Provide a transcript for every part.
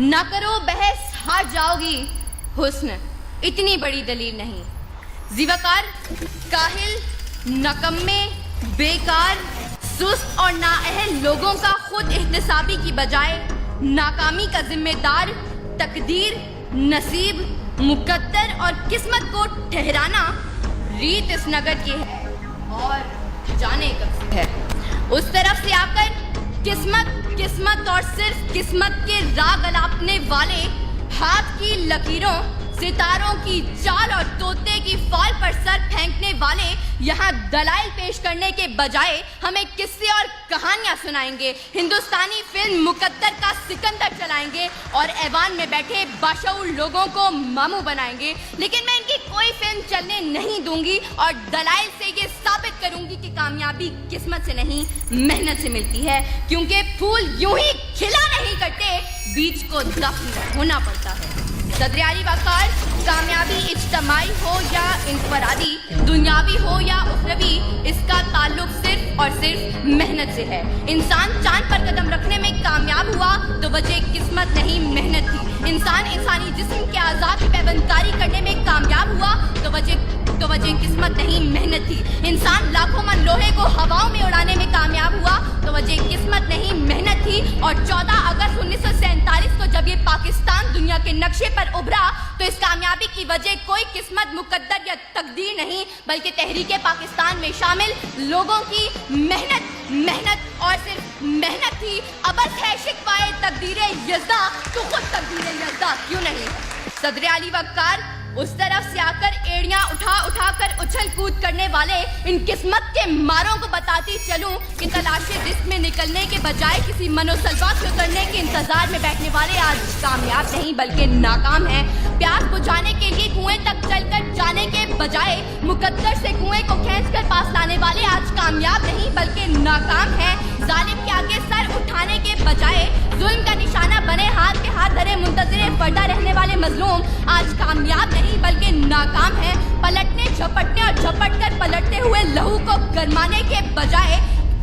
نہ کرو بحث ہار جاؤگی، حسن اتنی بڑی دلیل نہیں. زیوکار، کاہل، نکمے، بیکار، سست اور نااہل لوگوں کا خود احتسابی کی بجائے ناکامی کا ذمہ دار تقدیر، نصیب، مقدر اور قسمت کو ٹھہرانا ریت اس نگر کی ہے اور جانے کب سے ہے. اس طرف سے آ کر قسمت اور صرف قسمت کے راگ الاپنے والے ہاتھ کی لکیروں، ستاروں کی چال اور طوطے کی فال پر سر پھینکنے والے یہاں دلائل پیش کرنے کے بجائے ہمیں قصے اور کہانیاں سنائیں گے. ہندوستانی فلم مقدر کا سکندر چلائیں گے اور ایوان میں بیٹھے باشعور لوگوں کو ماموں بنائیں گے. لیکن میں ان کی کوئی فلم چلنے نہیں دوں گی اور دلائل سے یہ ثابت کروں گی کہ کامیابی قسمت سے نہیں محنت سے ملتی ہے. کیونکہ پھول یوں ہی کھلا نہیں کرتے، بیج کو دفن ہونا پڑتا ہے. صدر علی وقار، کامیابی اجتماعی ہو یا انفرادی، دنیاوی ہو یا اخروی، اس کا تعلق صرف اور صرف محنت سے ہے. انسان چاند پر قدم رکھنے میں کامیاب ہوا تو وجہ قسمت نہیں محنت تھی. انسان انسانی جسم کے اعضاء کی پیوند کاری کرنے میں کامیاب ہوا تو وجہ قسمت نہیں محنت تھی. انسان لاکھوں من لوہے کو ہواؤں میں اڑانے میں کامیاب ہوا تو وجہ قسمت نہیں محنت تھی. اور 14 اگست 1947 کو جب یہ پاکستان دنیا کے نقشے پر ابھرا تو اس کامیابی کی وجہ کوئی قسمت، مقدر یا تقدیر نہیں بلکہ تحریک پاکستان میں شامل لوگوں کی محنت اور صرف محنت تھی. ابد ہے شکوائے تقدیر یزداں، تو خود تقدیر یزداں کیوں نہیں. صدر علی وقار، اس طرف سے آ کر ایڑیاں اٹھا کر اچھل کود کرنے والے ان قسمت کے ماروں کو بتاتی چلوں کہ تلاش رزق میں نکلنے کے بجائے کسی منوسلوا سے اترنے کے انتظار میں بیٹھنے والے آج کامیاب نہیں بلکہ ناکام ہیں. پیاس بجھانے کے لیے کنویں تک چل کر جانے کے بجائے مقدر سے کنویں کو کھینچ کر پاس لانے والے آج کامیاب نہیں بلکہ ناکام ہیں. ظالم کے آگے سر اٹھانے کے بجائے ظلم کا نشانہ بنے ہاتھ کے ہاتھ دھرے منتظر پردہ رہنے والے مظلوم آج کامیاب نہیں بلکہ ناکام ہیں. پلٹنے، جھپٹنے اور جھپٹ کر پلٹتے ہوئے لہو کو گرمانے کے بجائے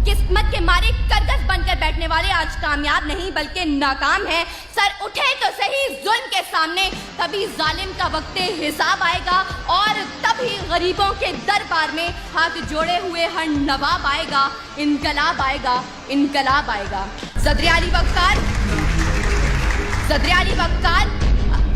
قسمت کے مارے کرگس بن کر بیٹھنے والے آج کامیاب نہیں بلکہ ناکام ہیں. سر اٹھے تو صحیح ظلم کے سامنے، تبھی ظالم کا وقت حساب آئے گا اور تبھی غریبوں کے دربار میں ہاتھ جوڑے ہوئے ہر نواب آئے گا. انقلاب آئے گا، انقلاب آئے گا. صدر علی وقار،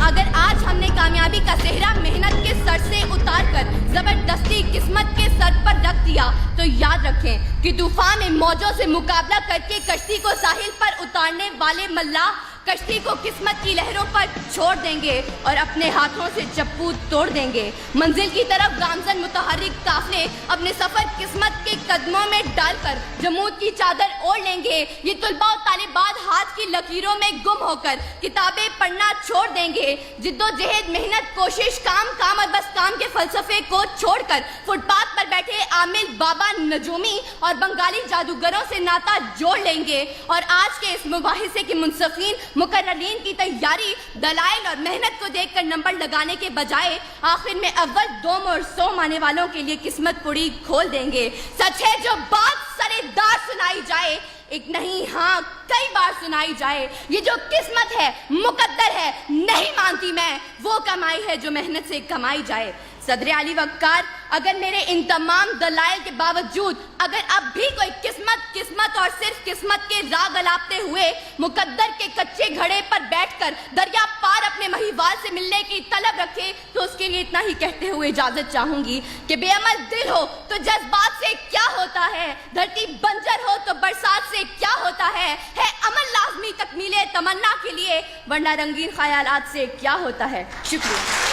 اگر آج ہم نے کامیابی کا صحرا محنت کے سر سے اتار کر زبردستی قسمت کے سر پر رکھ دیا تو یاد رکھیں کہ طوفان میں موجوں سے مقابلہ کر کے کشتی کو ساحل پر اتارنے والے ملاح کشتی کو قسمت کی لہروں پر چھوڑ دیں گے اور اپنے ہاتھوں سے چپو توڑ دیں گے. منزل کی طرف گامزن متحرک قافلے اپنے سفر قسمت کے قدموں میں ڈال کر جمود کی چادر اوڑھ لیں گے. یہ طلباء و طالبات ہاتھ کی لکیروں میں گم ہو کر کتابیں پڑھنا چھوڑ دیں گے. جد و جہد، محنت، کوشش، کام اور بس کام کے فلسفے کو چھوڑ کر فٹ پاتھ پر بیٹھے عامل، بابا، نجومی اور بنگالی جادوگروں سے ناتا جوڑ لیں گے. اور آج کے اس مباحثے کے منصفین، مقررین کی تیاری دلائل اور محنت کو دیکھ کر نمبر لگانے کے بجائے آخر میں اول، دوم اور سوم آنے والوں کے لیے قسمت پوری کھول دیں گے. سچ ہے جو بات سرے دار سنائی جائے، ایک نہیں ہاں کئی بار سنائی جائے. یہ جو قسمت ہے، مقدر ہے، نہیں مانتی میں وہ کمائی ہے جو محنت سے کمائی جائے. صدر علی وقار، اگر میرے ان تمام دلائل کے باوجود اگر اب بھی کوئی قسمت اور صرف قسمت کے راگ الاپتے ہوئے مقدر کے کچے گھڑے پر بیٹھ کر دریا پار اپنے مہیوال سے ملنے کی طلب رکھے تو اس کے لیے اتنا ہی کہتے ہوئے اجازت چاہوں گی کہ بے عمل دل ہو تو جذبات سے کیا ہوتا ہے، دھرتی بنجر ہو تو برسات سے کیا ہوتا ہے عمل لازمی تکمیل تمنا کے لیے، ورنہ رنگین خیالات سے کیا ہوتا ہے. شکریہ.